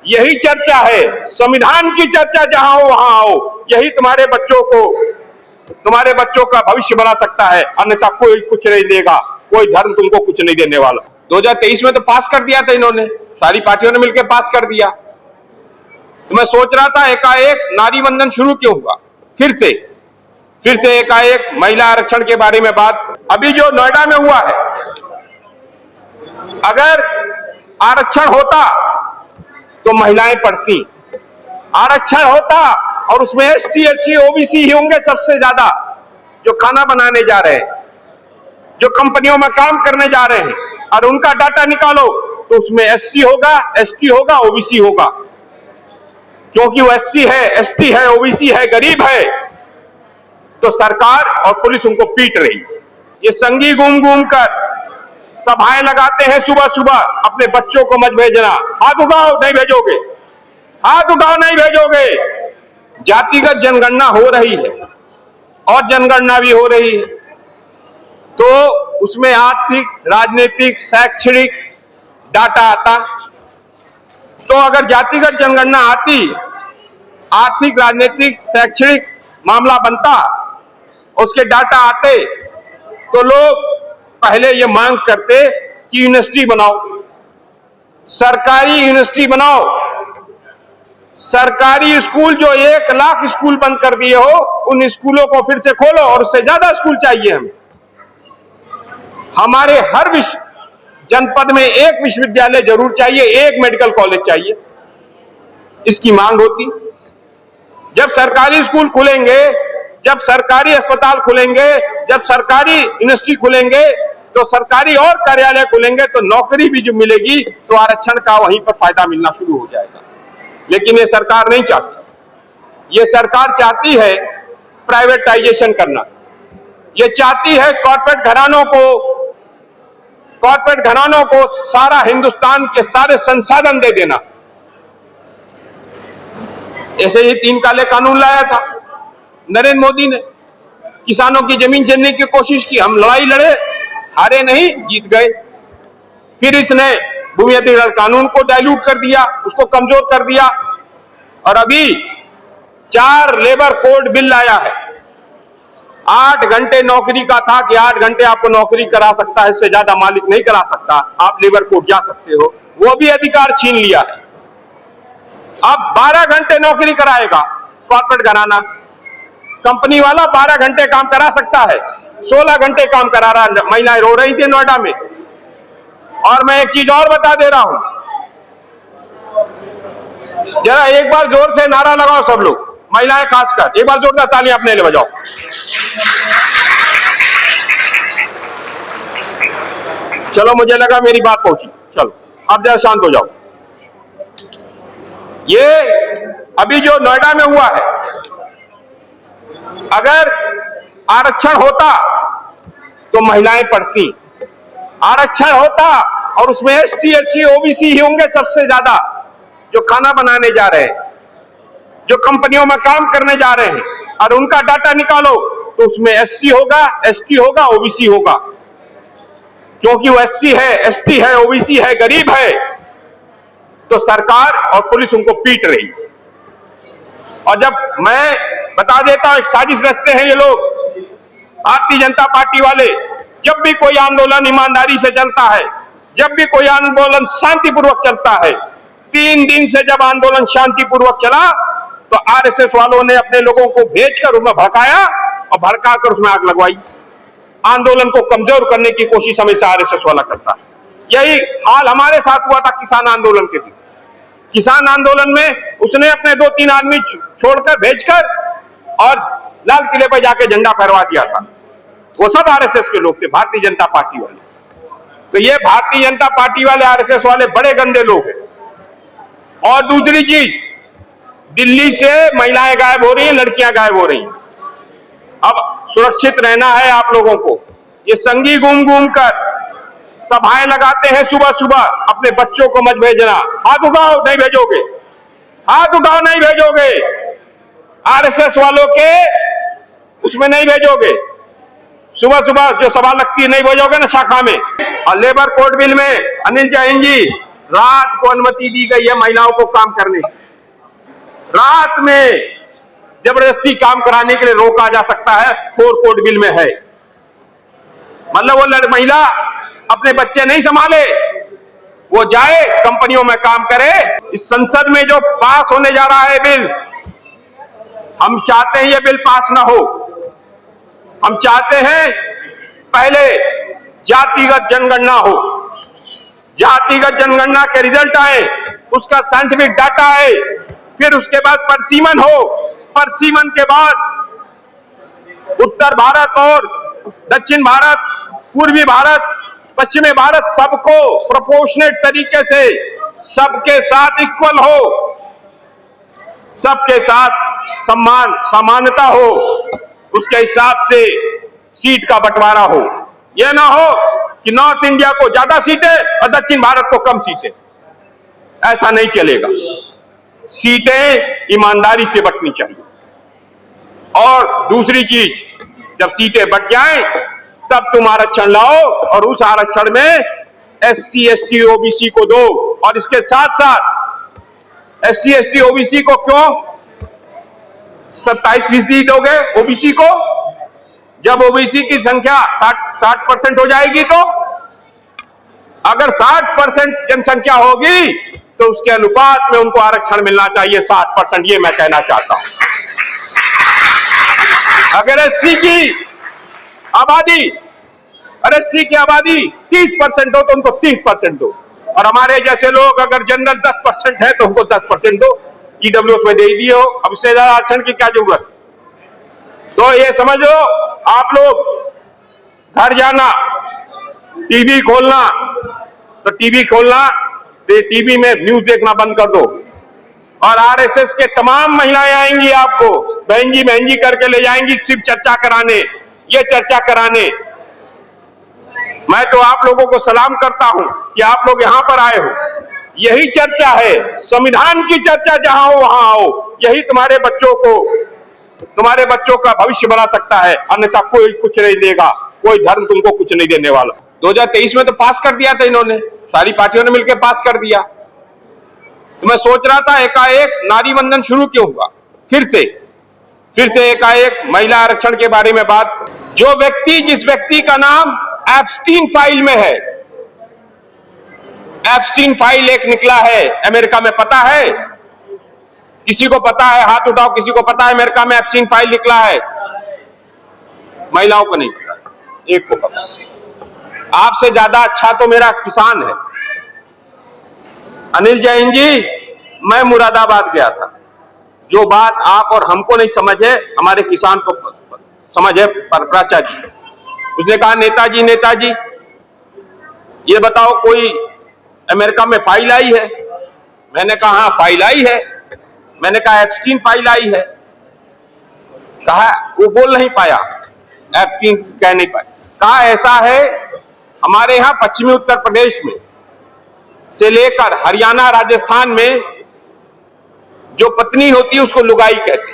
यही चर्चा है, संविधान की चर्चा जहां हो वहां आओ। यही तुम्हारे बच्चों का भविष्य बना सकता है, अन्यथा कोई कुछ नहीं देगा, कोई धर्म तुमको कुछ नहीं देने वाला। 2023 में तो पास कर दिया था इन्होंने, सारी पार्टियों ने मिलकर पास कर दिया। तो मैं सोच रहा था एकाएक नारी वंदन शुरू क्यों हुआ, फिर से एकाएक महिला आरक्षण के बारे में बात। अभी जो नोएडा में हुआ है, अगर आरक्षण होता तो महिलाएं पढ़ती, आरक्षण होता और उसमें एसटी, एससी, ओबीसी ही होंगे सबसे ज्यादा, जो खाना बनाने जा रहे हैं, जो कंपनियों में काम करने जा रहे हैं, और उनका डाटा निकालो तो उसमें एससी होगा, एसटी होगा, ओबीसी होगा। क्योंकि वो एससी है, एसटी है, ओबीसी है, गरीब है, तो सरकार और पुलिस उनको पीट रही है। ये संगी घूम घूम कर सभाएं लगाते हैं सुबह सुबह, अपने बच्चों को मत भेजना, हाथ उठाओ नहीं भेजोगे, हाथ उठाओ नहीं भेजोगे। जातिगत जनगणना हो रही है और जनगणना भी हो रही है, तो उसमें आर्थिक, राजनीतिक, शैक्षणिक डाटा आता। तो अगर जातिगत जनगणना आती, आर्थिक, राजनीतिक, शैक्षणिक मामला बनता, उसके डाटा आते, तो लोग पहले ये मांग करते कि यूनिवर्सिटी बनाओ, सरकारी यूनिवर्सिटी बनाओ, सरकारी स्कूल जो 1 लाख स्कूल बंद कर दिए हो, उन स्कूलों को फिर से खोलो, और उससे ज्यादा स्कूल चाहिए हमें। हमारे हर जनपद में एक विश्वविद्यालय जरूर चाहिए, एक मेडिकल कॉलेज चाहिए, इसकी मांग होती। जब सरकारी स्कूल खुलेंगे, जब सरकारी अस्पताल खुलेंगे, जब सरकारी यूनिवर्सिटी खुलेंगे, तो सरकारी और कार्यालय खुलेंगे, तो नौकरी भी जो मिलेगी, तो आरक्षण का वहीं पर फायदा मिलना शुरू हो जाएगा। लेकिन ये सरकार नहीं चाहती। ये सरकार चाहती है प्राइवेटाइजेशन करना, ये चाहती है कॉर्पोरेट घरानों को सारा हिंदुस्तान के सारे संसाधन दे देना। ऐसे ही 3 काले कानून लाया था नरेंद्र मोदी ने, किसानों की जमीन छीनने की कोशिश की, हम लड़ाई लड़े, हारे नहीं, जीत गए। फिर इसने भूमि अधिग्रहण कानून को डाइल्यूट कर दिया, उसको कमजोर कर दिया, और अभी 4 लेबर कोड बिल लाया है। 8 घंटे नौकरी का था कि 8 घंटे आपको नौकरी करा सकता है, इससे ज्यादा मालिक नहीं करा सकता, आप लेबर कोर्ट जा सकते हो, वो भी अधिकार छीन लिया है। अब 12 घंटे नौकरी कराएगा कॉर्पोरेट घराना, कंपनी वाला 12 घंटे काम करा सकता है, 16 घंटे काम करा रहा। महिलाएं रो रही थी नोएडा में। और मैं एक चीज और बता दे रहा हूं, जरा एक बार जोर से नारा लगाओ सब लोग, महिलाएं खासकर, एक बार जोरदार तालियां अपने लिए बजाओ। चलो, मुझे लगा मेरी बात पहुंची, चलो अब जरा शांत हो जाओ। ये अभी जो नोएडा में हुआ है, अगर आरक्षण होता तो महिलाएं पढ़ती, आरक्षण होता और उसमें एसटी, एससी, ओबीसी ही होंगे सबसे ज्यादा, जो खाना बनाने जा रहे हैं, जो कंपनियों में काम करने जा रहे हैं, और उनका डाटा निकालो तो उसमें एससी होगा, एसटी होगा, ओबीसी होगा। क्योंकि वो एससी है, एसटी है, ओबीसी है, गरीब है, तो सरकार और पुलिस उनको पीट रही है। और जब मैं बता देता हूं, एक साजिश रचते हैं ये लोग, भारतीय जनता पार्टी वाले। जब भी कोई आंदोलन ईमानदारी से चलता है, जब भी कोई आंदोलन शांतिपूर्वक चलता है, 3 दिन से जब आंदोलन शांतिपूर्वक चला, तो आरएसएस वालों ने अपने लोगों को भेजकर उसमें भड़काया और भड़काकर उसमें आग लगवाई। आंदोलन को कमजोर करने की कोशिश हमेशा आरएसएस वाला करता है। यही हाल हमारे साथ हुआ था किसान आंदोलन के दिन। किसान आंदोलन में उसने अपने 2-3 आदमी छोड़कर, भेजकर, और लाल किले पर जाके झंडा फहरवा दिया था। वो सब आरएसएस के लोग थे, भारतीय जनता पार्टी वाले। तो ये भारतीय जनता पार्टी वाले, आरएसएस वाले बड़े गंदे लोग हैं। और दूसरी चीज, दिल्ली से महिलाएं गायब हो रही हैं, लड़कियां गायब हो रही हैं। अब सुरक्षित रहना है आप लोगों को। ये संगी घूम घूम कर सभाएं लगाते हैं सुबह सुबह, अपने बच्चों को मत भेजना, हाथ उठाओ नहीं भेजोगे, हाथ उठाओ नहीं भेजोगे। आरएसएस वालों के उसमें नहीं भेजोगे, सुबह सुबह जो सभा लगती है नहीं भेजोगे ना शाखा में। और लेबर कोड बिल में अनिल जैन जी, रात को अनुमति दी गई है महिलाओं को काम करने की। रात में जबरदस्ती काम कराने के लिए रोका जा सकता है, 4 कोड बिल में है। मतलब वो महिला अपने बच्चे नहीं संभाले, वो जाए कंपनियों में काम करे। इस संसद में जो पास होने जा रहा है बिल, हम चाहते हैं ये बिल पास ना हो। हम चाहते हैं पहले जातिगत जनगणना हो, जातिगत जनगणना के रिजल्ट आए, उसका साइंटिफिक डाटा आए, फिर उसके बाद परसीमन हो, परसीमन के बाद उत्तर भारत और दक्षिण भारत, पूर्वी भारत, पश्चिमी भारत सबको प्रोपोर्शनेट तरीके से सबके साथ इक्वल हो, सबके साथ सम्मान समानता हो, उसके हिसाब से सीट का बंटवारा हो। यह ना हो कि नॉर्थ इंडिया को ज्यादा सीटें और दक्षिण भारत को कम सीटें। ऐसा नहीं चलेगा। सीटें ईमानदारी से बंटनी चाहिए। और दूसरी चीज, जब सीटें बंट जाएं तब तुम आरक्षण लाओ और उस आरक्षण में SC ST OBC को दो। और इसके साथ साथ SC ST OBC को क्यों 27% दोगे OBC को? जब OBC की संख्या 60% हो जाएगी, तो अगर 60% जनसंख्या होगी तो उसके अनुपात में उनको आरक्षण मिलना चाहिए 60%। ये मैं कहना चाहता हूं। अगर SC की आबादी और ST की आबादी 30% हो तो उनको 30% दो, और हमारे जैसे लोग अगर जनरल 10% है तो उनको 10% दो। EWS में दे दिए हो, अब इससे ज्यादा आरक्षण की क्या जरूरत? तो ये समझ लो, आप लोग घर जाना, टीवी खोलना, तो टीवी में न्यूज देखना बंद कर दो। और RSS के तमाम महिलाएं आएंगी, आपको बहन जी करके ले जाएंगी सिर्फ चर्चा कराने, ये चर्चा कराने। मैं तो आप लोगों को सलाम करता हूं कि आप लोग यहां पर आए हो। यही चर्चा है, संविधान की चर्चा, जहां हो वहां आओ। यही तुम्हारे बच्चों का भविष्य बना सकता है, अन्यथा कोई कुछ नहीं देगा, कोई धर्म तुमको कुछ नहीं देने वाला। 2023 में तो पास कर दिया था इन्होंने, सारी पार्टियों ने मिलकर पास कर दिया। तो मैं सोच रहा था एकाएक नारी वंदन शुरू क्यों हुआ? फिर से एकाएक महिला आरक्षण के बारे में बात। जिस व्यक्ति का नाम एप्स्टीन फाइल में है, एप्स्टीन फाइल एक निकला है अमेरिका में, पता है? किसी को पता है? हाथ उठाओ, किसी को पता है अमेरिका में एप्स्टीन फाइल निकला है? महिलाओं को नहीं पता, एक को पता। आपसे ज्यादा अच्छा तो मेरा किसान है। अनिल जैन जी, मैं मुरादाबाद गया था। जो बात आप और हमको नहीं समझ है, हमारे किसान को समझ है। परप्राचा जी, उसने कहा नेताजी ये बताओ कोई अमेरिका में फाइल आई है? मैंने कहा हाँ फाइल आई है। मैंने कहा एप्स्टीन फाइल आई है? कहा, वो बोल नहीं पाया, एप्स्टीन कह नहीं पाया। कहा ऐसा है, हमारे यहां पश्चिमी उत्तर प्रदेश में से लेकर हरियाणा राजस्थान में जो पत्नी होती है उसको लुगाई कहते हैं।